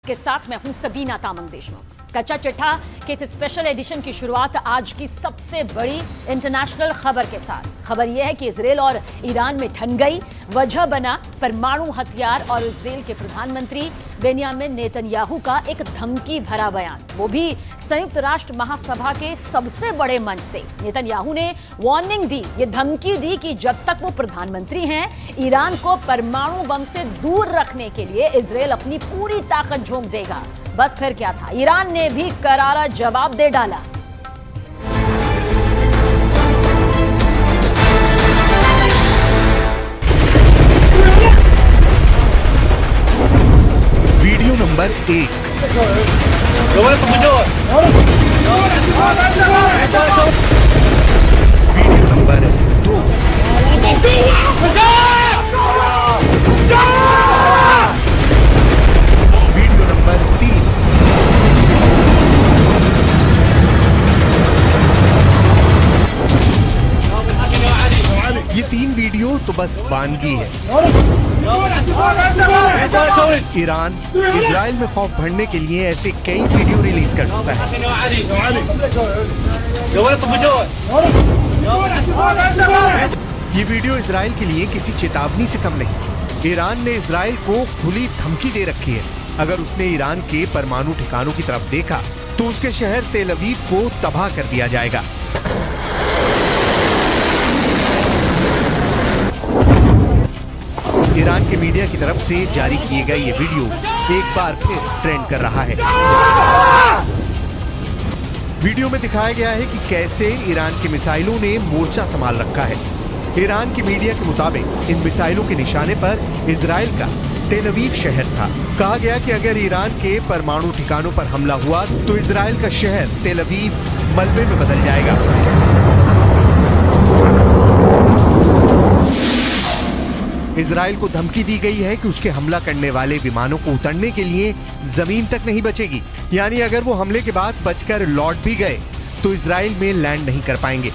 के साथ मैं हूं सबीना तामंग देशमुख। कच्चा चिट्ठा के इस स्पेशल एडिशन की शुरुआत आज की सबसे बड़ी इंटरनेशनल खबर के साथ। खबर यह है कि इजरायल और ईरान में ठन गई, वजह बना परमाणु हथियार और इजरायल के प्रधानमंत्री बेंजामिन नेतन्याहू का एक धमकी भरा बयान, वो भी संयुक्त राष्ट्र महासभा के सबसे बड़े मंच से। नेतन्याहू ने वार्निंग दी, ये धमकी दी कि जब तक वो प्रधानमंत्री हैं, ईरान को परमाणु बम से दूर रखने के लिए इजरायल अपनी पूरी ताकत झोंक देगा। बस फिर क्या था, ईरान ने भी करारा जवाब दे डाला। Video number 1। Video number 2। Video number 3। ये 3 वीडियो तो बस वानगी है। ईरान इजराइल में खौफ बढ़ने के लिए ऐसे कई वीडियो रिलीज कर चुका है। ये वीडियो इजराइल के लिए किसी चेतावनी से कम नहीं। ईरान ने इजराइल को खुली धमकी दे रखी है, अगर उसने ईरान के परमाणु ठिकानों की तरफ देखा तो उसके शहर तेल अवीव को तबाह कर दिया जाएगा। ईरान के मीडिया की तरफ से जारी किए गए ये वीडियो एक बार फिर ट्रेंड कर रहा है। वीडियो में दिखाया गया है कि कैसे ईरान के मिसाइलों ने मोर्चा संभाल रखा है। ईरान की मीडिया के मुताबिक इन मिसाइलों के निशाने पर इजराइल का तेल अवीव शहर था। कहा गया कि अगर ईरान के परमाणु ठिकानों पर हमला हुआ तो इजराइल का शहर तेल अवीव मलबे में बदल जाएगा। इजराइल को धमकी दी गई है कि उसके हमला करने वाले विमानों को उतरने के लिए जमीन तक नहीं बचेगी, यानी अगर वो हमले के बाद बचकर लौट भी गए तो इजराइल में लैंड नहीं कर पाएंगे।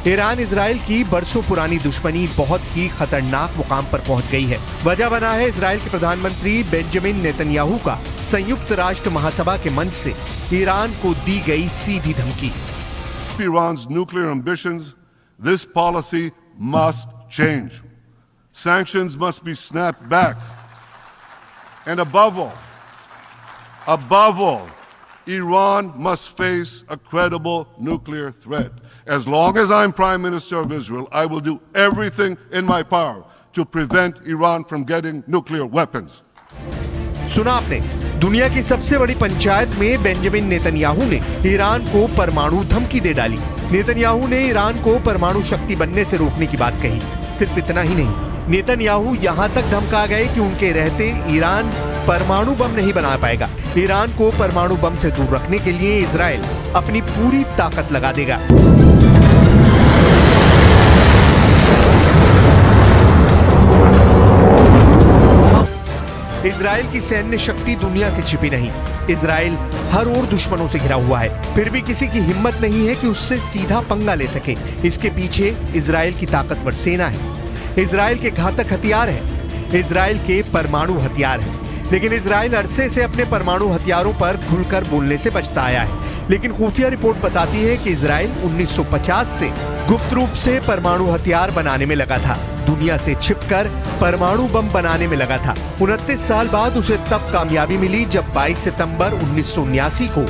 ईरान इजराइल की बरसों पुरानी दुश्मनी बहुत ही खतरनाक मुकाम पर पहुंच गई है। वजह बना है इजराइल के प्रधानमंत्री बेंजामिन नेतन्याहू का संयुक्त राष्ट्र महासभा के मंच से ईरान को दी गई सीधी धमकी। Iran's nuclear ambitions, this policy must change. Sanctions must be snapped back. And above all, Iran must face a credible nuclear threat. As long as I'm Prime Minister of Israel, I will do everything in my power to prevent Iran from getting nuclear weapons. सुना आपने, दुनिया की सबसे बड़ी पंचायत में Benjamin Netanyahu ने Iran को परमाणु धमकी दे डाली। नेतन्याहू ने ईरान को परमाणु शक्ति बनने से रोकने की बात कही। सिर्फ इतना ही नहीं, नेतन्याहू यहां तक धमका गए कि उनके रहते ईरान परमाणु बम नहीं बना पाएगा। ईरान को परमाणु बम से दूर रखने के लिए इजराइल अपनी पूरी ताकत लगा देगा। इजराइल की सैन्य शक्ति दुनिया से छिपी नहीं। इजराइल हर ओर दुश्मनों से घिरा हुआ है, फिर भी किसी की हिम्मत नहीं है कि उससे सीधा पंगा ले सके। इसके पीछे इजराइल की ताकतवर सेना है, इजराइल के घातक हथियार हैं, इजराइल के परमाणु हथियार हैं। लेकिन इजराइल अरसे से अपने परमाणु हथियारों पर खुलकर बोलने से बचता आया है। लेकिन खुफिया रिपोर्ट बताती है कि इजराइल 1950 से गुप्त रूप से परमाणु हथियार बनाने में लगा था, दुनिया से छिपकर परमाणु बम बनाने में लगा था। 29 साल बाद उसे तब कामयाबी मिली जब 22 सितंबर 1979 को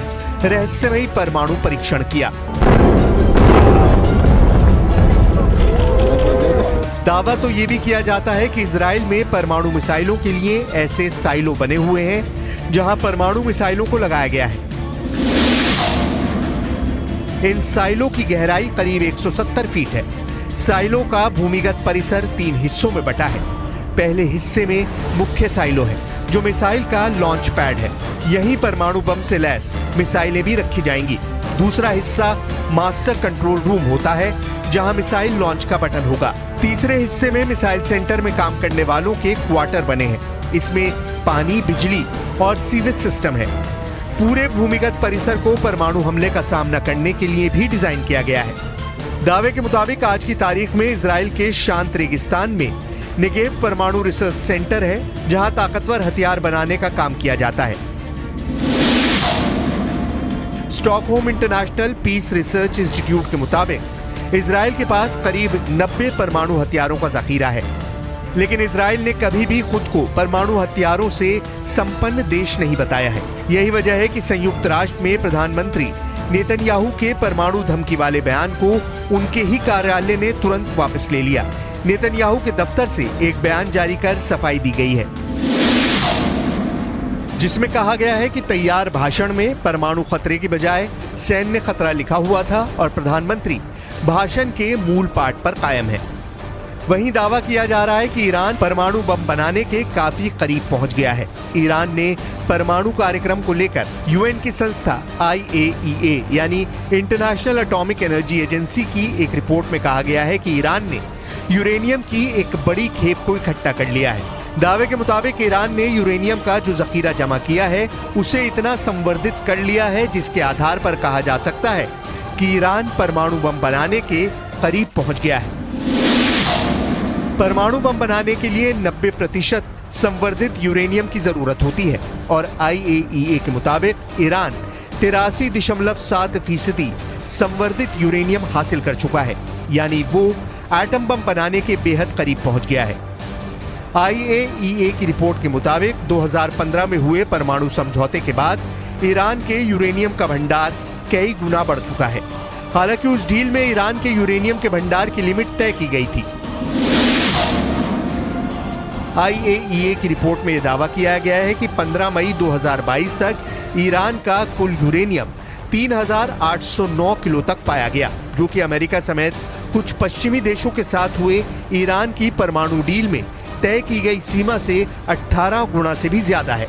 रहस्यमयी परमाणु परीक्षण किया। दावा तो ये भी किया जाता है कि इजराइल में परमाणु मिसाइलों के लिए ऐसे साइलो बने हुए हैं जहां परमाणु मिसाइलों को लगाया गया है। इन साइलो की गहराई करीब 170 फीट है। साइलो का भूमिगत परिसर 3 हिस्सों में बटा है। पहले हिस्से में मुख्य साइलो है, जो मिसाइल का लॉन्च पैड है। यहीं परमाणु बम से लैस मिसाइलें भी रखी जाएंगी। दूसरा हिस्सा मास्टर कंट्रोल रूम होता है, जहां मिसाइल लॉन्च का बटन होगा। तीसरे हिस्से में मिसाइल सेंटर में काम करने वालों के क्वार्टर बने हैं। इसमें पानी, बिजली और सीवेज सिस्टम है। पूरे भूमिगत परिसर को परमाणु हमले का सामना करने के लिए भी डिजाइन किया गया है। दावे के मुताबिक आज की तारीख में इजराइल के शांत रेगिस्तान में नेगेव परमाणु रिसर्च सेंटर है, जहां ताकतवर हथियार बनाने का काम किया जाता है। Stockholm International Peace Research Institute के मुताबिक इजराइल के पास करीब 90 परमाणु हथियारों का जखीरा है, लेकिन इजराइल ने कभी भी खुद को परमाणु हथियारों से संपन्न देश नहीं बताया है। यही वजह है कि संयुक्त राष्ट्र में प्रधानमंत्री नेतन्याहू के परमाणु धमकी वाले बयान को उनके ही कार्यालय ने तुरंत वापस ले लिया। नेतन्याहू के दफ्तर से एक बयान जारी कर सफाई दी गई है, जिसमें कहा गया है कि तैयार भाषण में परमाणु खतरे की बजाय सैन्य खतरा लिखा हुआ था और प्रधानमंत्री भाषण के मूल पाठ पर कायम है। वहीं दावा किया जा रहा है कि ईरान परमाणु बम बनाने के काफी करीब पहुंच गया है। ईरान ने परमाणु कार्यक्रम को लेकर यूएन की संस्था IAEA यानी इंटरनेशनल एटॉमिक एनर्जी एजेंसी की एक रिपोर्ट में कहा गया है कि ईरान ने यूरेनियम की एक बड़ी खेप को इकट्ठा कर लिया है। दावे के मुताबिक ईरान ने यूरेनियम का जो जखीरा जमा किया है उसे इतना संवर्धित कर लिया है, जिसके आधार पर कहा जा सकता है कि ईरान परमाणु बम बनाने के करीब पहुंच गया है। परमाणु बम बनाने के लिए 90% संवर्धित यूरेनियम की जरूरत होती है और IAEA के मुताबिक ईरान 83.7% संवर्धित यूरेनियम हासिल कर चुका है, यानी वो एटम बम बनाने के बेहद करीब पहुंच गया है। IAEA की रिपोर्ट के मुताबिक 2015 में हुए परमाणु समझौते के बाद ईरान के यूरेनियम का भंडार कई गुना बढ़ चुका है। हालांकि उस डील में ईरान के यूरेनियम के भंडार की लिमिट तय की गई थी। IAEA की रिपोर्ट में यह दावा किया गया है कि 15 मई 2022 तक ईरान का कुल यूरेनियम 3,809 किलो तक पाया गया, जो कि अमेरिका समेत कुछ पश्चिमी देशों के साथ हुए ईरान की परमाणु डील में तय की गई सीमा से 18 गुना से भी ज्यादा है।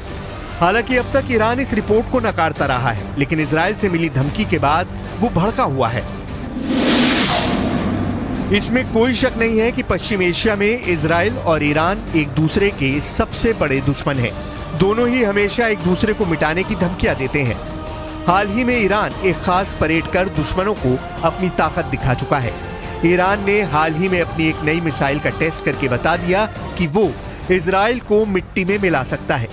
हालांकि अब तक ईरान इस रिपोर्ट को नकारता रहा है, लेकिन इजराइल से मिली धमकी के बाद वो भड़का हुआ है। इसमें कोई शक नहीं है कि पश्चिम एशिया में इजराइल और ईरान एक दूसरे के सबसे बड़े दुश्मन हैं। दोनों ही हमेशा एक दूसरे को मिटाने की धमकियां देते हैं। हाल ही में ईरान एक खास परेड कर दुश्मनों को अपनी ताकत दिखा चुका है। ईरान ने हाल ही में अपनी एक नई मिसाइल का टेस्ट करके बता दिया कि वो इजराइल को मिट्टी में मिला सकता है।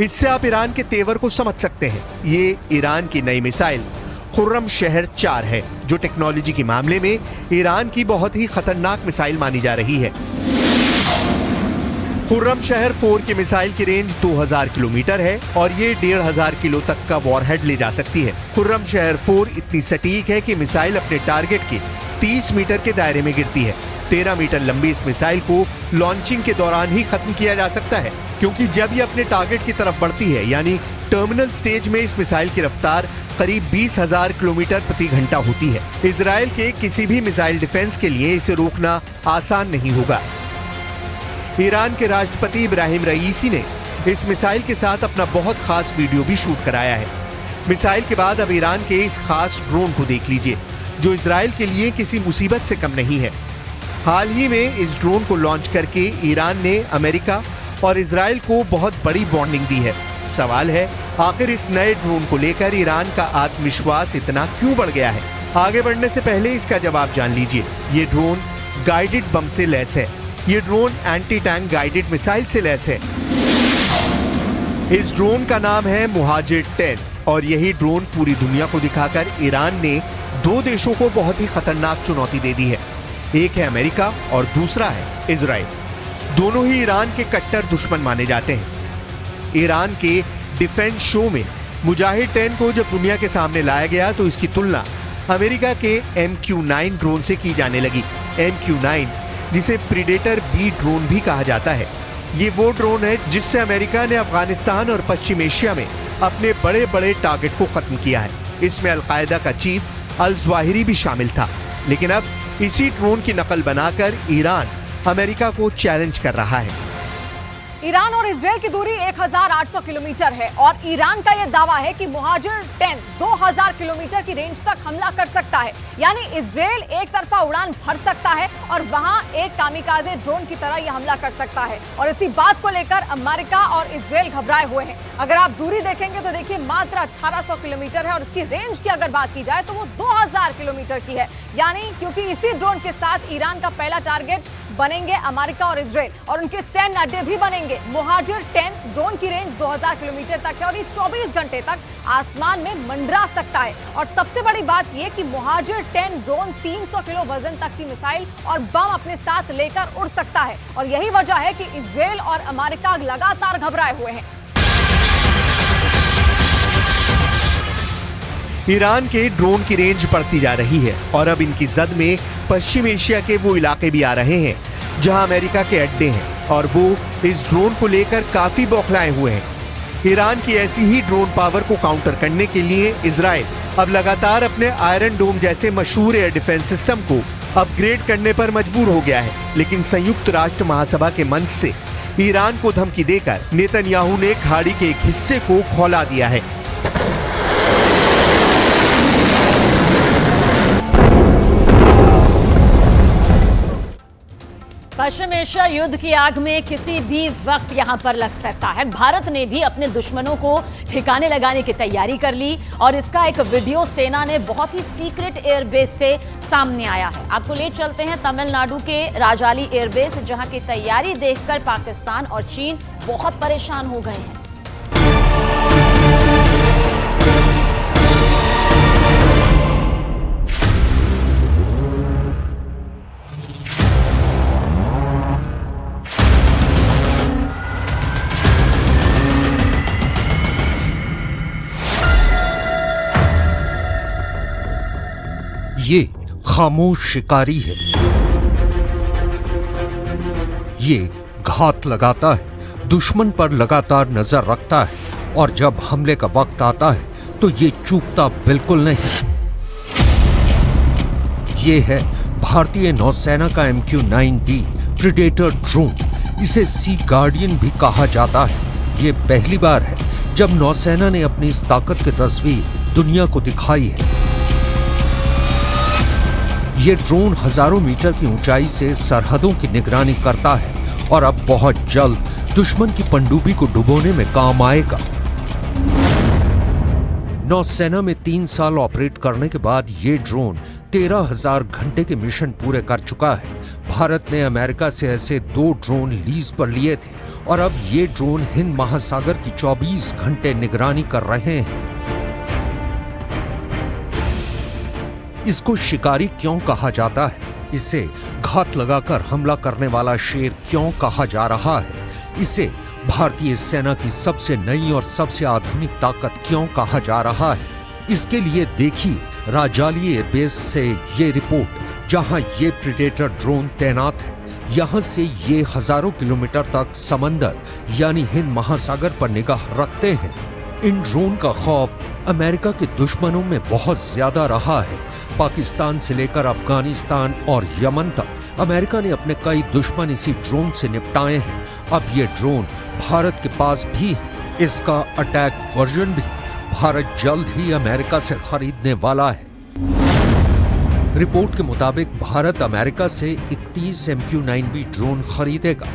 इससे आप ईरान के तेवर को समझ सकते हैं। ये ईरान की नई मिसाइल खुर्रम शहर 4 है, जो टेक्नोलॉजी के मामले में ईरान की बहुत ही खतरनाक मिसाइल मानी जा रही है। खुर्रम शहर 4 की मिसाइल की रेंज 2000 किलोमीटर है और ये 1500 किलो तक का वॉरहेड ले जा सकती है। खुर्रम शहर 4 इतनी सटीक है कि मिसाइल अपने टारगेट के 30 मीटर के दायरे में गिरती है। 13 मीटर लंबी इस मिसाइल को लॉन्चिंग के दौरान ही खत्म किया जा सकता है, क्योंकि जब ये अपने टारगेट की तरफ बढ़ती है, यानी टर्मिनल स्टेज में इस मिसाइल की रफ्तार करीब 20,000 किलोमीटर प्रति घंटा होती है। इजराइल के किसी भी मिसाइल डिफेंस के लिए इसे रोकना आसान नहीं होगा। ईरान के राष्ट्रपति इब्राहिम रईसी ने इस मिसाइल के साथ अपना बहुत खास वीडियो भी शूट कराया है। मिसाइल के बाद अब ईरान के इस खास ड्रोन को देख लीजिए, जो इजराइल के लिए किसी मुसीबत से कम नहीं है। हाल ही में इस ड्रोन को लॉन्च करके ईरान ने अमेरिका और इजराइल को बहुत बड़ी वार्निंग दी है। सवाल है, आखिर इस नए ड्रोन को लेकर ईरान का आत्मविश्वास इतना क्यों बढ़ गया है? आगे बढ़ने से पहले इसका जवाब जान लीजिए। ये ड्रोन गाइडेड बम से लैस है। ये drone anti tank guided missile से लैस है। इस ड्रोन का नाम है मुहाजिर 10 और यही ड्रोन पूरी दुनिया को दिखाकर ईरान ने 2 देशों को बहुत ही खतरनाक चुनौती दे दी है। एक है अमेरिका और दूसरा है इजराइल। दोनों ही ईरान के कट्टर दुश्मन माने जाते हैं। ईरान के डिफेंस शो में मुजाहिर 10 को जब दुनिया के सामने लाया गया तो इसकी तुलना अमेरिका के MQ-9 ड्रोन से की जाने लगी। MQ-9, जिसे प्रीडेटर B ड्रोन भी कहा जाता है, ये वो ड्रोन है जिससे अमेरिका ने अफगानिस्तान और पश्चिम एशिया में अपने बड़े बड़े टारगेट को खत्म किया है। इसमें अलकायदा का चीफ अल-ज़वाहिरी भी शामिल था। लेकिन अब इसी ड्रोन की नकल बनाकर ईरान अमेरिका को चैलेंज कर रहा है। ईरान और इजरायल की दूरी 1800 किलोमीटर है और ईरान का यह दावा है कि मुहाजिर 10 2000 किलोमीटर की रेंज तक हमला कर सकता है। यानी इजरायल एक तरफा उड़ान भर सकता है और वहां एक कामिकाजे ड्रोन की तरह यह हमला कर सकता है। और इसी बात को लेकर अमेरिका और इजरायल घबराए हुए हैं। अगर आप दूरी देखेंगे तो देखिए मात्र 1800 किलोमीटर है और इसकी रेंज की अगर बात की जाए तो वो 2000 किलोमीटर की है। यानी क्योंकि इसी ड्रोन के साथ ईरान का पहला टारगेट बनेंगे अमेरिका और इजरायल और उनके सैन्य अड्डे भी बनेंगे। मुहाजिर 10 ड्रोन की रेंज 2000 किलोमीटर तक है और ये 24 घंटे तक आसमान में मंडरा सकता है। और सबसे बड़ी बात यह कि मुहाजिर 10 ड्रोन 300 किलो वजन तक की मिसाइल और बम अपने साथ लेकर उड़ सकता है। और यही वजह है कि इजरायल और अमेरिका लगातार घबराए हुए हैं। ईरान के ड्रोन की रेंज बढ़ती जा रही है और अब इनकी जद में पश्चिम एशिया के वो इलाके भी आ रहे हैं जहां अमेरिका के अड्डे हैं और वो इस ड्रोन को लेकर काफी बौखलाए हुए हैं। ईरान की ऐसी ही ड्रोन पावर को काउंटर करने के लिए इजराइल अब लगातार अपने आयरन डोम जैसे मशहूर एयर डिफेंस सिस्टम को अपग्रेड करने पर मजबूर हो गया है। लेकिन संयुक्त राष्ट्र महासभा के मंच से ईरान को धमकी देकर नेतन्याहू ने खाड़ी के एक हिस्से को खौला दिया है। पश्चिम एशिया युद्ध की आग में किसी भी वक्त यहां पर लग सकता है। भारत ने भी अपने दुश्मनों को ठिकाने लगाने की तैयारी कर ली और इसका एक वीडियो सेना ने बहुत ही सीक्रेट एयरबेस से सामने आया है। आपको ले चलते हैं तमिलनाडु के राजाली एयरबेस, जहां की तैयारी देखकर पाकिस्तान और चीन बहुत परेशान हो गए हैं। ये खामोश शिकारी है। ये घात लगाता है, दुश्मन पर लगातार नजर रखता है और जब हमले का वक्त आता है तो ये चूकता बिल्कुल नहीं। ये है भारतीय नौसेना का MQ-9B प्रीडेटर ड्रोन। इसे सी गार्डियन भी कहा जाता है। ये पहली बार है जब नौसेना ने अपनी इस ताकत की तस्वीर दुनिया को दिखाई है। ये ड्रोन हजारों मीटर की ऊंचाई से सरहदों की निगरानी करता है और अब बहुत जल्द दुश्मन की पनडुब्बी को डुबोने में काम आएगा। नौसेना में 3 साल ऑपरेट करने के बाद ये ड्रोन 13,000 घंटे के मिशन पूरे कर चुका है। भारत ने अमेरिका से ऐसे 2 ड्रोन लीज पर लिए थे और अब ये ड्रोन हिंद महासागर की 24 घंटे निगरानी कर रहे हैं। इसको शिकारी क्यों कहा जाता है? इसे घात लगाकर हमला करने वाला शेर क्यों कहा जा रहा है? इसे भारतीय सेना की सबसे नई और सबसे आधुनिक ताकत क्यों कहा जा रहा है? इसके लिए देखिए राजाली एयरबेस से ये रिपोर्ट, जहां ये प्रीडेटर ड्रोन तैनात है। यहां से ये हजारों किलोमीटर तक समंदर यानी हिंद महासागर पर निगाह रखते हैं। इन ड्रोन का खौफ अमेरिका के दुश्मनों में बहुत ज्यादा रहा है। पाकिस्तान से लेकर अफगानिस्तान और यमन तक अमेरिका ने अपने कई दुश्मन इसी ड्रोन से निपटाए हैं। अब ये ड्रोन भारत के पास भी है। इसका अटैक वर्जन भी भारत जल्द ही अमेरिका से खरीदने वाला है। रिपोर्ट के मुताबिक भारत अमेरिका से 31 MQ-9B ड्रोन खरीदेगा।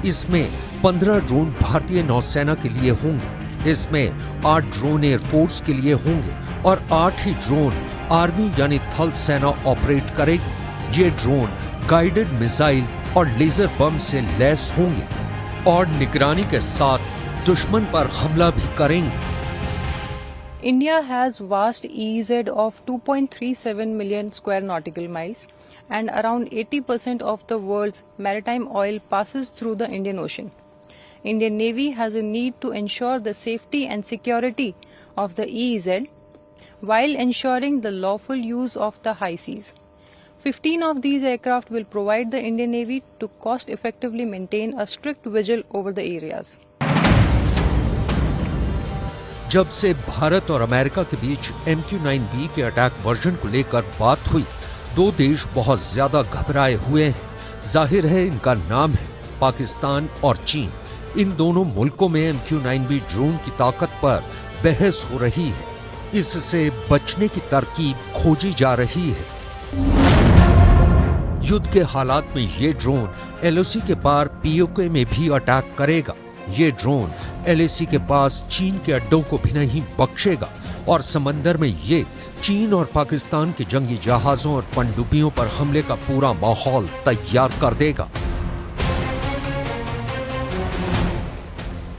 इसमें 15 ड्रोन भारतीय नौसेना के लिए होंगे। इसमें 8 ड्रोन एयरफोर्स के लिए होंगे और 8 ही ड्रोन आर्मी यानी थल सेना ऑपरेट करेगी। ये ड्रोन गाइडेड मिसाइल और लेजर बम से लैस होंगे और निगरानी के साथ दुश्मन पर हमला भी करेंगे। India has vast EEZ of 2.37 million square nautical miles and around 80% of the world's maritime oil passes through the Indian Ocean. Indian Navy has a need to ensure the safety and security of the EEZ while ensuring the lawful use of the high seas. 15 of these aircraft will provide the Indian Navy to cost effectively maintain a strict vigil over the areas. जब से भारत और America के बीच MQ-9B के attack version को लेकर बात हुई, 2 देश बहुत ज्यादा घबराए हुए हैं। जाहिर है इनका नाम है पाकिस्तान और चीन। इन दोनों मुल्कों में MQ-9B ड्रोन की ताकत पर बहस हो रही है। इससे बचने की तरकीब खोजी जा रही है। युद्ध के हालात में ये ड्रोन LOC के पार POK में भी अटैक करेगा। ये ड्रोन LAC के पास चीन के अड्डों को भी नहीं बख्शेगा और समंदर में ये चीन और पाकिस्तान के जंगी जहाजों और पनडुब्बियों पर हमले का पूरा माहौल तैयार कर देगा।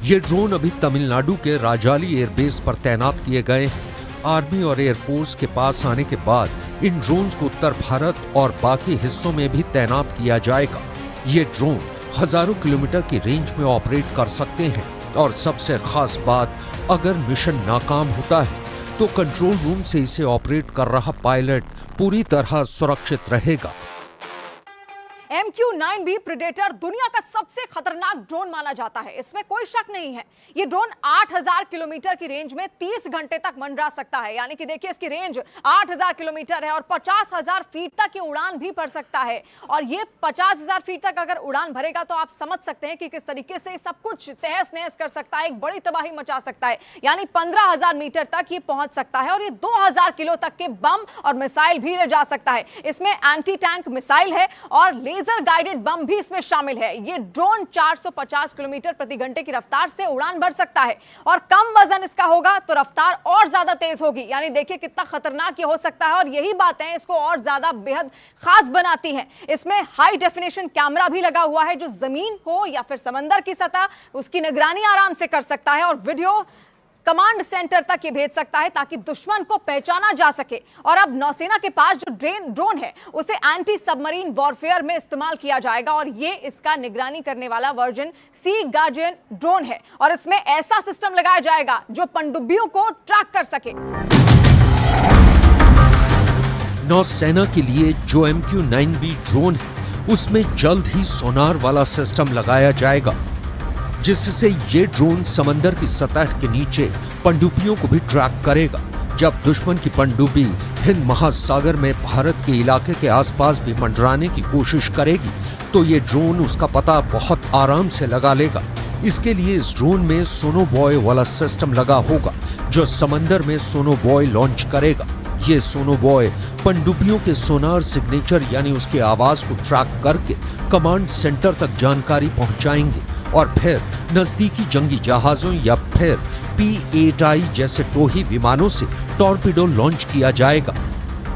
ये ड्रोन अभी तमिलनाडु के राजाली एयरबेस पर तैनात किए गए हैं। आर्मी और एयरफोर्स के पास आने के बाद इन ड्रोन्स को उत्तर भारत और बाकी हिस्सों में भी तैनात किया जाएगा। ये ड्रोन हजारों किलोमीटर की रेंज में ऑपरेट कर सकते हैं और सबसे खास बात, अगर मिशन नाकाम होता है तो कंट्रोल रूम से इसे ऑपरेट कर रहा पायलट पूरी तरह सुरक्षित रहेगा। MQ-9B प्रेडेटर दुनिया का सबसे खतरनाक ड्रोन माना जाता है, इसमें कोई शक नहीं है। ये ड्रोन 8000 किलोमीटर की रेंज में 30 घंटे तक मंडरा सकता है। यानी कि देखिए, इसकी रेंज 8000 किलोमीटर है और 50,000 फीट तक की उड़ान भी भर सकता है। और ये 50,000 फीट तक अगर उड़ान भरेगा तो आप समझ सकते हैं कि किस तरीके से सब कुछ तहस नहस कर सकता है, एक बड़ी तबाही मचा सकता है। यानी 15,000 मीटर तक ये पहुंच सकता है और ये 2000 किलो तक के बम और मिसाइल भी ले जा सकता है। इसमें एंटी टैंक मिसाइल है और लेजर गाइडेड बम भी इसमें शामिल है। ये ड्रोन 450 किलोमीटर प्रति घंटे की रफ्तार से उड़ान भर सकता है और कम वजन इसका होगा तो रफ्तार और ज्यादा तेज होगी। यानी देखिए कितना खतरनाक ये हो सकता है और यही बातें इसको और ज्यादा बेहद खास बनाती हैं। इसमें हाई डेफिनेशन कैमरा भी लगा हुआ है जो जमीन हो या फिर समंदर की सतह, उसकी निगरानी आराम से कर सकता है और वीडियो कमांड सेंटर तक ये भेज सकता है ताकि दुश्मन को पहचाना जा सके। और अब नौसेना के पास जो ड्रोन है उसे एंटी सबमरीन वॉरफेयर में इस्तेमाल किया जाएगा और ये इसका निगरानी करने वाला वर्जन सी गार्डियन ड्रोन है और इसमें ऐसा सिस्टम लगाया जाएगा जो पनडुब्बियों को ट्रैक कर सके। नौसेना के लिए जो MQ-9B ड्रोन है उसमें जल्द ही सोनार वाला सिस्टम लगाया जाएगा, जिससे ये ड्रोन समंदर की सतह के नीचे पनडुब्बियों को भी ट्रैक करेगा। जब दुश्मन की पनडुब्बी हिंद महासागर में भारत के इलाके के आसपास भी मंडराने की कोशिश करेगी तो ये ड्रोन उसका पता बहुत आराम से लगा लेगा। इसके लिए इस ड्रोन में सोनोबॉय वाला सिस्टम लगा होगा जो समंदर में सोनोबॉय लॉन्च करेगा। ये सोनोबॉय पनडुब्बियों के सोनार सिग्नेचर यानी उसकी आवाज को ट्रैक करके कमांड सेंटर तक जानकारी पहुंचाएंगे और फिर नजदीकी जंगी जहाजों या फिर P-8I जैसे टोही विमानों से टॉर्पीडो लॉन्च किया जाएगा।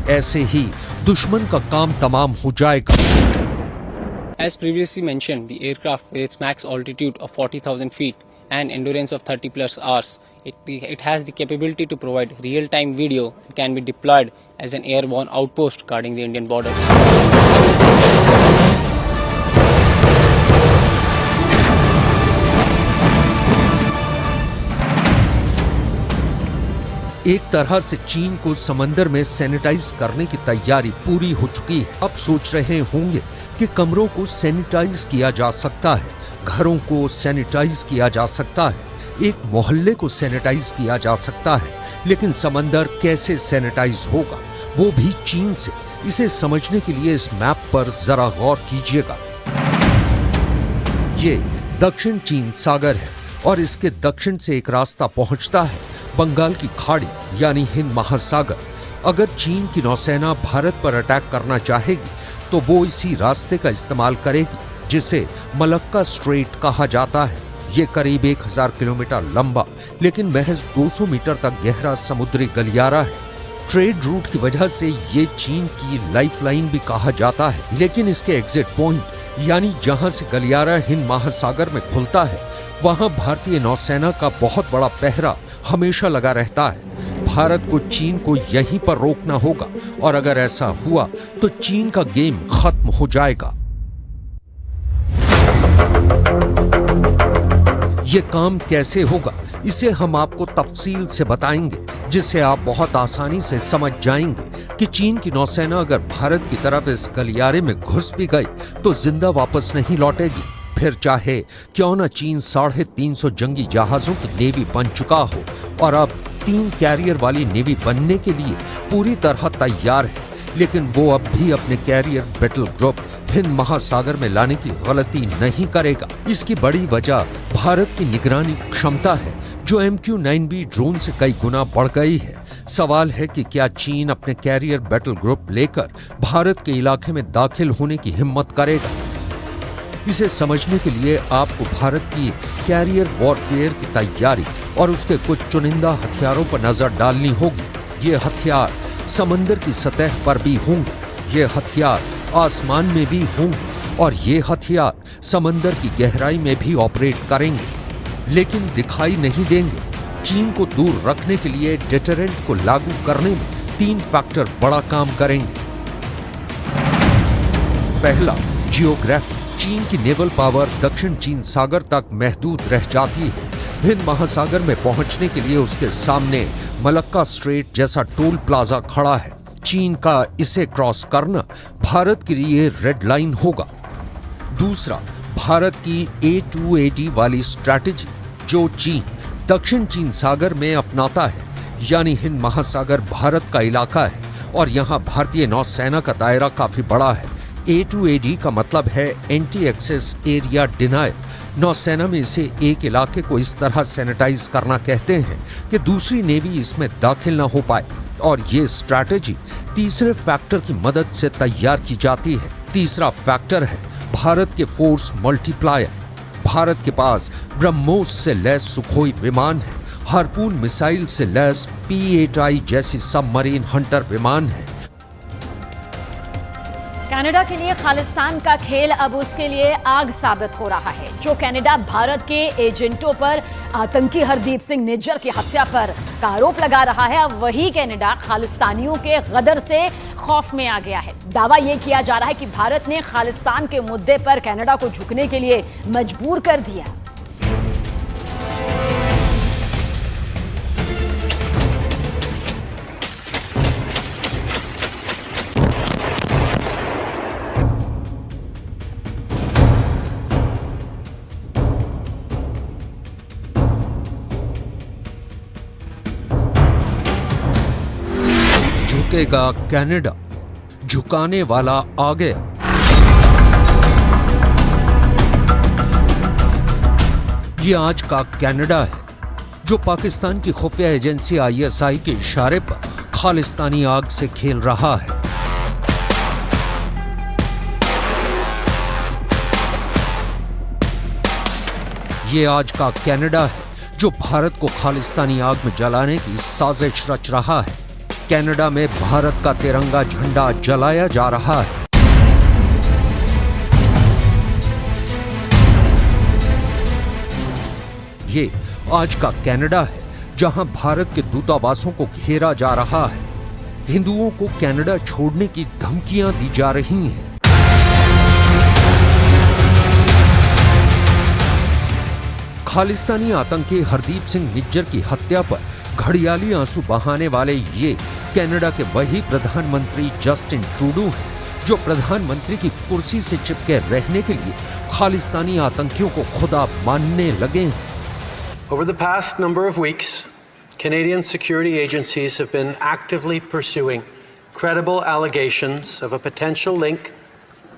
ऐसे ही दुश्मन का काम तमाम हो जाएगा। As previously mentioned, the aircraft with its max altitude of 40,000 feet and endurance of 30 plus hours, it has the capability to provide real-time video and can be deployed as an airborne outpost guarding the Indian border. एक तरह से चीन को समंदर में sanitise करने की तैयारी पूरी हो चुकी है। अब सोच रहे होंगे कि कमरों को सैनिटाइज किया जा सकता है, घरों को सैनिटाइज किया जा सकता है, एक मोहल्ले को सैनिटाइज किया जा सकता है, लेकिन समंदर कैसे सैनिटाइज होगा वो भी चीन से। इसे समझने के लिए इस मैप पर जरा गौर कीजिएगा। ये दक्षिण चीन सागर है और इसके दक्षिण से एक रास्ता पहुंचता है बंगाल की खाड़ी यानी हिंद महासागर। अगर चीन की नौसेना भारत पर अटैक करना चाहेगी तो वो इसी रास्ते का इस्तेमाल करेगी, जिसे मलक्का स्ट्रेट कहा जाता है। ये करीब 1000 किलोमीटर लंबा लेकिन महज 200 मीटर तक गहरा समुद्री गलियारा है। ट्रेड रूट की वजह से ये चीन की लाइफलाइन भी कहा जाता है, लेकिन इसके एग्जिट पॉइंट यानी जहां से गलियारा हिंद महासागर में खुलता है वहां भारतीय नौसेना का बहुत बड़ा पहरा हमेशा लगा रहता है। भारत को चीन को यहीं पर रोकना होगा और अगर ऐसा हुआ तो चीन का गेम खत्म हो जाएगा। ये काम कैसे होगा इसे हम आपको तफसील से बताएंगे, जिससे आप बहुत आसानी से समझ जाएंगे कि चीन की नौसेना अगर भारत की तरफ इस गलियारे में घुस भी गई तो जिंदा वापस नहीं लौटेगी। फिर चाहे क्यों न चीन 350 जंगी जहाजों की नेवी बन चुका हो और अब 3 कैरियर वाली नेवी बनने के लिए पूरी तरह तैयार है, लेकिन वो अब भी अपने कैरियर बैटल ग्रुप हिंद महासागर में लाने की गलती नहीं करेगा। इसकी बड़ी वजह भारत की निगरानी क्षमता है, जो MQ-9B ड्रोन से कई गुना बढ़ गई है। सवाल है कि क्या चीन अपने कैरियर बैटल ग्रुप लेकर भारत के इलाके में दाखिल होने की हिम्मत करेगा? इसे समझने के लिए आपको भारत की कैरियर वॉरफेयर की तैयारी और उसके कुछ चुनिंदा हथियारों पर नजर डालनी होगी। ये हथियार समंदर की सतह पर भी होंगे, ये हथियार आसमान में भी होंगे और ये हथियार समंदर की गहराई में भी ऑपरेट करेंगे, लेकिन दिखाई नहीं देंगे। चीन को दूर रखने के लिए डेटरेंट को लागू करने में 3 फैक्टर बड़ा काम करेंगे। पहला, जियोग्राफी। चीन की नेवल पावर दक्षिण चीन सागर तक महदूद रह जाती है। हिंद महासागर में पहुंचने के लिए उसके सामने मलक्का स्ट्रेट जैसा टोल प्लाजा खड़ा है। चीन का इसे क्रॉस करना भारत के लिए रेड लाइन होगा। दूसरा, भारत की A2AD वाली स्ट्रैटेजी, जो चीन दक्षिण चीन सागर में अपनाता है, यानी हिंद महासागर भारत का इलाका है और यहां भारतीय नौसेना का दायरा काफी बड़ा है। A2AD का मतलब है एंटी एक्सेस एरिया डिनायल। नौसेना में इसे एक इलाके को इस तरह सैनिटाइज करना कहते हैं कि दूसरी नेवी इसमें दाखिल ना हो पाए, और ये स्ट्रैटेजी तीसरे फैक्टर की मदद से तैयार की जाती है। तीसरा फैक्टर है भारत के फोर्स मल्टीप्लायर। भारत के पास ब्रह्मोस से लैस सुखोई विमान है, हार्पून मिसाइल से लैस P-8I जैसी सबमरीन हंटर विमान है। कनाडा के लिए खालिस्तान का खेल अब उसके लिए आग साबित हो रहा है। जो कनाडा भारत के एजेंटों पर आतंकी हरदीप सिंह निज्जर की हत्या पर आरोप लगा रहा है, अब वही कनाडा खालिस्तानियों के गदर से खौफ में आ गया है। दावा यह किया जा रहा है कि भारत ने खालिस्तान के मुद्दे पर कनाडा को झुकने के लिए मजबूर कर दिया। झुकेगा कनाडा, झुकाने वाला आ गया। ये आज का कनाडा है, जो पाकिस्तान की खुफिया एजेंसी ISI के इशारे पर खालिस्तानी आग से खेल रहा है। ये आज का कनाडा है, जो भारत को खालिस्तानी आग में जलाने की साजिश रच रहा है। कनाडा में भारत का तिरंगा झंडा जलाया जा रहा है। ये आज का कनाडा है, जहां भारत के दूतावासों को घेरा जा रहा है। हिंदुओं को कनाडा छोड़ने की धमकियां दी जा रही हैं। खालिस्तानी आतंकी हरदीप सिंह निज्जर की हत्या पर घड़ियाली आंसू बहाने वाले ये कनाडा के वही प्रधानमंत्री जस्टिन ट्रूडो हैं, जो प्रधानमंत्री की कुर्सी से चिपके रहने के लिए खालिस्तानी आतंकियों को खुदा मानने लगे हैं। Over the past number of weeks, Canadian security agencies have been actively pursuing credible allegations of a potential link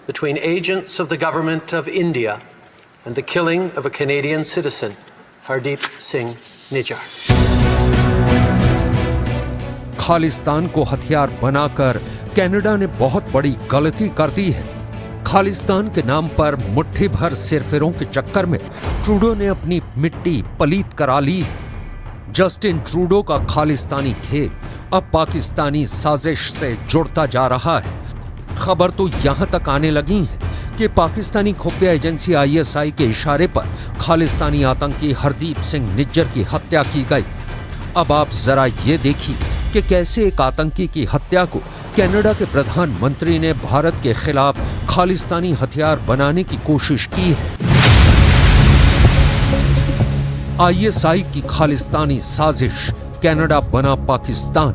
between agents of the government of India and the killing of a Canadian citizen, Hardeep Singh Nijjar. Khalistan को हथियार बनाकर Canada ने बहुत बड़ी गलती कर दी है। खालिस्तान के नाम पर मुट्ठी भर सिरफिरों के चक्कर में ट्रूडो ने अपनी मिट्टी पलीत करा ली है। जस्टिन ट्रूडो का खालिस्तानी खेल अब पाकिस्तानी साजिश से जुड़ता जा रहा है। खबर तो यहां तक आने लगी है कि पाकिस्तानी खुफिया एजेंसी ISI के इशारे पर खालिस्तानी आतंकी हरदीप सिंह निज्जर की हत्या की गई। अब आप जरा ये देखिए कि कैसे एक आतंकी की हत्या को कनाडा के प्रधानमंत्री ने भारत के खिलाफ खालिस्तानी हथियार बनाने की कोशिश की है। ISI की खालिस्तानी साजिश, कनाडा बना पाकिस्तान।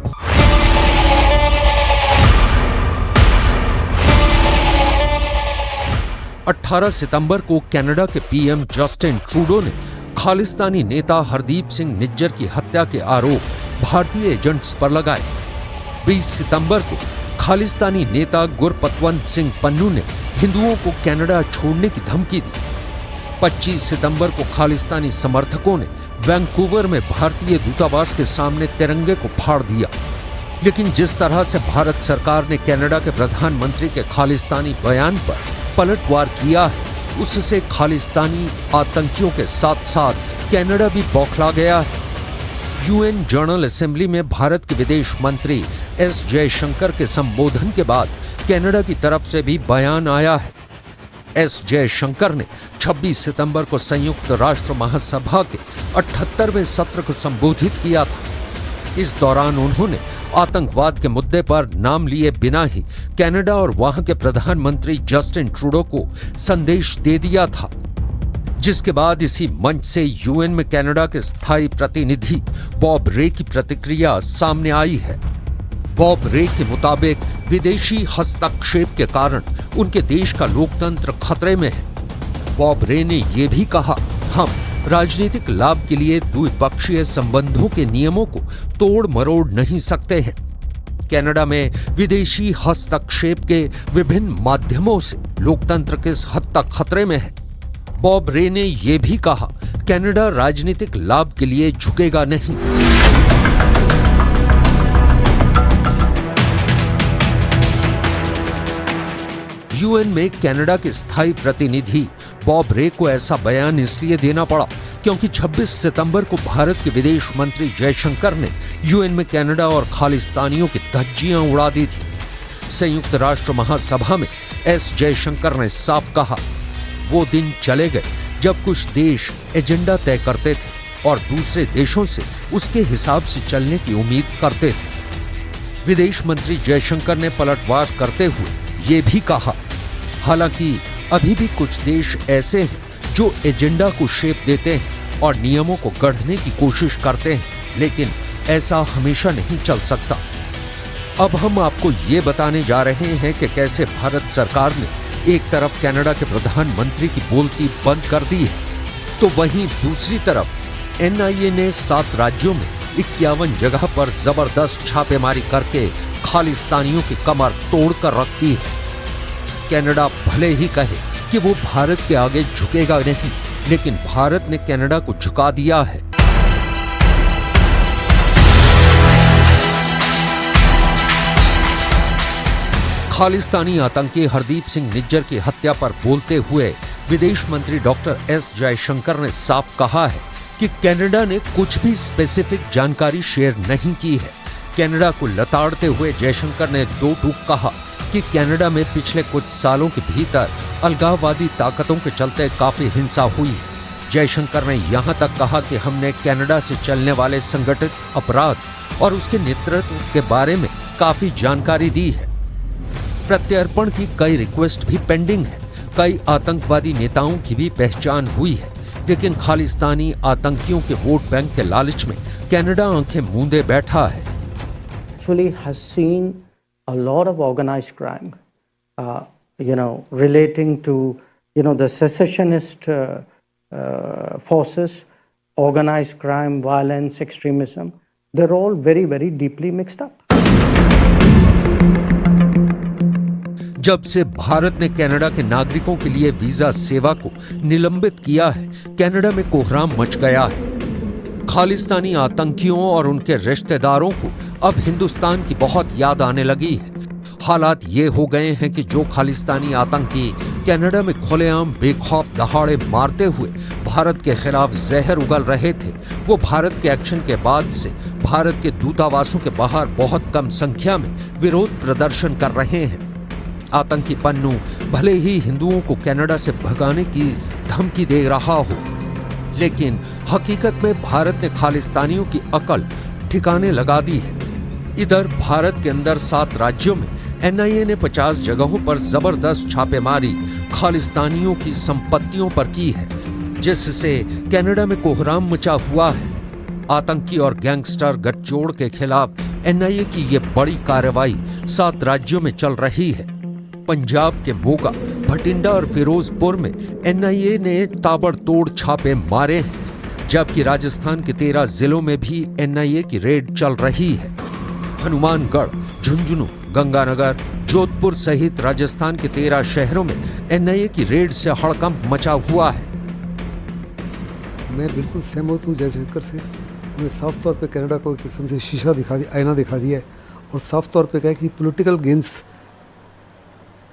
अठारह सितंबर को कनाडा के PM जस्टिन ट्रूडो ने खालिस्तानी नेता हरदीप सिंह निज्जर की हत्या के आरोप भारतीय एजेंट्स पर लगाए। 20 सितंबर को खालिस्तानी नेता गुरपतवंत सिंह पन्नू ने हिंदुओं को कनाडा छोड़ने की धमकी दी। 25 सितंबर को खालिस्तानी समर्थकों ने वैंकूवर में भारतीय दूतावास के सामने तिरंगे को फाड़ दिया। लेकिन जिस तरह से भारत सरकार ने कनाडा के प्रधानमंत्री के खालिस्तानी बयान पर पलटवार किया है, उससे खालिस्तानी आतंकियों के साथ साथ कनाडा भी बौखला गया है। यूएन जनरल असेंबली में भारत के विदेश मंत्री एस जयशंकर के संबोधन के बाद कनाडा की तरफ से भी बयान आया है। एस जयशंकर ने 26 सितंबर को संयुक्त राष्ट्र महासभा के 78वें सत्र को संबोधित किया था। इस दौरान उन्होंने आतंकवाद के मुद्दे पर नाम लिए बिना ही कनाडा और वहां के प्रधानमंत्री जस्टिन ट्रूडो को संदेश दे दिया था, जिसके बाद इसी मंच से यूएन में कनाडा के स्थायी प्रतिनिधि बॉब रे की प्रतिक्रिया सामने आई है। बॉब रे के मुताबिक विदेशी हस्तक्षेप के कारण उनके देश का लोकतंत्र खतरे में है। बॉब रे ने यह भी कहा, हम राजनीतिक लाभ के लिए द्विपक्षीय संबंधों के नियमों को तोड़ मरोड़ नहीं सकते हैं। कनाडा में विदेशी हस्तक्षेप के विभिन्न माध्यमों से लोकतंत्र किस हद तक खतरे में है। बॉब रे ने यह भी कहा, कनाडा राजनीतिक लाभ के लिए झुकेगा नहीं। यूएन में कनाडा के स्थायी प्रतिनिधि बॉब रे को ऐसा बयान इसलिए देना पड़ा क्योंकि 26 सितंबर को भारत के विदेश मंत्री जयशंकर ने यूएन में कनाडा और खालिस्तानियों की धज्जियां उड़ा दी थी। संयुक्त राष्ट्र महासभा में एस जयशंकर ने साफ कहा, वो दिन चले गए जब कुछ देश एजेंडा तय करते थे और दूसरे देशों से उसके हिसाब से चलने की उम्मीद करते थे। विदेश मंत्री जयशंकर ने पलटवार करते हुए ये भी कहा, हालांकि अभी भी कुछ देश ऐसे हैं जो एजेंडा को शेप देते हैं और नियमों को गढ़ने की कोशिश करते हैं, लेकिन ऐसा हमेशा नहीं चल सकता। अब हम आपको ये बताने जा रहे हैं कि कैसे भारत सरकार ने एक तरफ कनाडा के प्रधानमंत्री की बोलती बंद कर दी है, तो वहीं दूसरी तरफ एनआईए ने 7 राज्यों में 51 जगह पर जबरदस्त छापेमारी करके खालिस्तानियों की कमर तोड़कर रख दी है। कनाडा भले ही कहे कि वो भारत के आगे झुकेगा नहीं, लेकिन भारत ने कनाडा को झुका दिया है। खालिस्तानी आतंकी हरदीप सिंह निज्जर की हत्या पर बोलते हुए विदेश मंत्री डॉक्टर एस जयशंकर ने साफ कहा है कि कनाडा ने कुछ भी स्पेसिफिक जानकारी शेयर नहीं की है। कनाडा को लताड़ते हुए जयशंकर ने 2 टूक कहा कि कनाडा में पिछले कुछ सालों के भीतर अलगाववादी ताकतों के चलते काफी हिंसा हुई है। जयशंकर ने यहां तक कहा कि हमने कनाडा से चलने वाले संगठित अपराध और उसके नेतृत्व के बारे में काफी जानकारी दी है। प्रत्यर्पण की कई रिक्वेस्ट भी पेंडिंग है। कई आतंकवादी नेताओं की भी पहचान हुई है, लेकिन खालिस्तानी आतंकियों के वोट बैंक के लालच में कनाडा आंखें मूंदे बैठा है। Actually has seen a lot of organized crime, relating to, the secessionist forces, organized crime, violence, extremism. They're all very, very deeply mixed up. जब से भारत ने कनाडा के नागरिकों के लिए वीजा सेवा को निलंबित किया है, कनाडा में कोहराम मच गया है। खालिस्तानी आतंकियों और उनके रिश्तेदारों को अब हिंदुस्तान की बहुत याद आने लगी है। हालात ये हो गए हैं कि जो खालिस्तानी आतंकी कनाडा में खुलेआम बेखौफ दहाड़े मारते हुए भारत के खिलाफ जहर उगल रहे थे, वो भारत के एक्शन के बाद से भारत के दूतावासों के बाहर बहुत कम संख्या में विरोध प्रदर्शन कर रहे हैं। आतंकी पन्नू भले ही हिंदुओं को कनाडा से भगाने की धमकी दे रहा हो, लेकिन हकीकत में भारत ने खालिस्तानियों की अकल ठिकाने लगा दी है। इधर भारत के अंदर 7 राज्यों में एनआईए ने 50 जगहों पर जबरदस्त छापेमारी खालिस्तानियों की संपत्तियों पर की है, जिससे कनाडा में कोहराम मचा हुआ है। आतंकी और गैंगस्टर गठजोड़ के खिलाफ एनआईए की ये बड़ी कार्रवाई 7 राज्यों में चल रही है। पंजाब के मोगा, भटिंडा और फिरोजपुर में एनआईए ने ताबड़तोड़ छापे मारे हैं, जबकि राजस्थान के 13 जिलों में भी एनआईए की रेड चल रही है। हनुमानगढ़, झुंझुनू, गंगानगर, जोधपुर सहित राजस्थान के 13 शहरों में एनआईए की रेड से हड़कंप मचा हुआ है। मैं बिल्कुल सहमत हूँ जयशंकर से। उन्होंने साफ तौर पे कनाडा को एक किस्म से शीशा दिखा दिया, आईना दिखा दिया है और साफ तौर पे कहा कि पॉलिटिकल गेन्स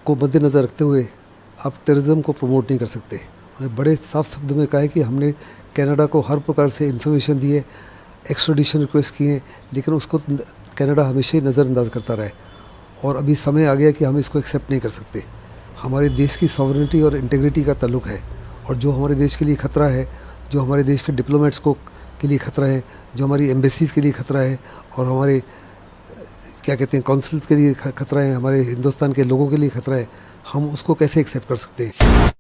को मद्देनज़र रखते हुए आप टेररिज्म को प्रमोट नहीं कर सकते। उन्होंने बड़े साफ शब्दों में कहा है कि हमने कनाडा को हर प्रकार से इन्फॉर्मेशन दी है, एक्स्ट्राडिशन रिक्वेस्ट किए हैं, लेकिन उसको कनाडा हमेशा ही नज़रअंदाज करता रहा है और अभी समय आ गया कि हम इसको एक्सेप्ट नहीं कर सकते। हमारे देश की सॉवरेनिटी और इंटीग्रिटी का ताल्लुक है और जो हमारे देश के लिए खतरा है, जो हमारे देश के डिप्लोमेट्स को के लिए खतरा है, जो हमारी एम्बेसीज के लिए खतरा है और हमारे क्या कहते हैं कौंसल्स के लिए खतरा है, हमारे हिंदुस्तान के लोगों के लिए खतरा है, हम उसको कैसे एक्सेप्ट कर सकते हैं।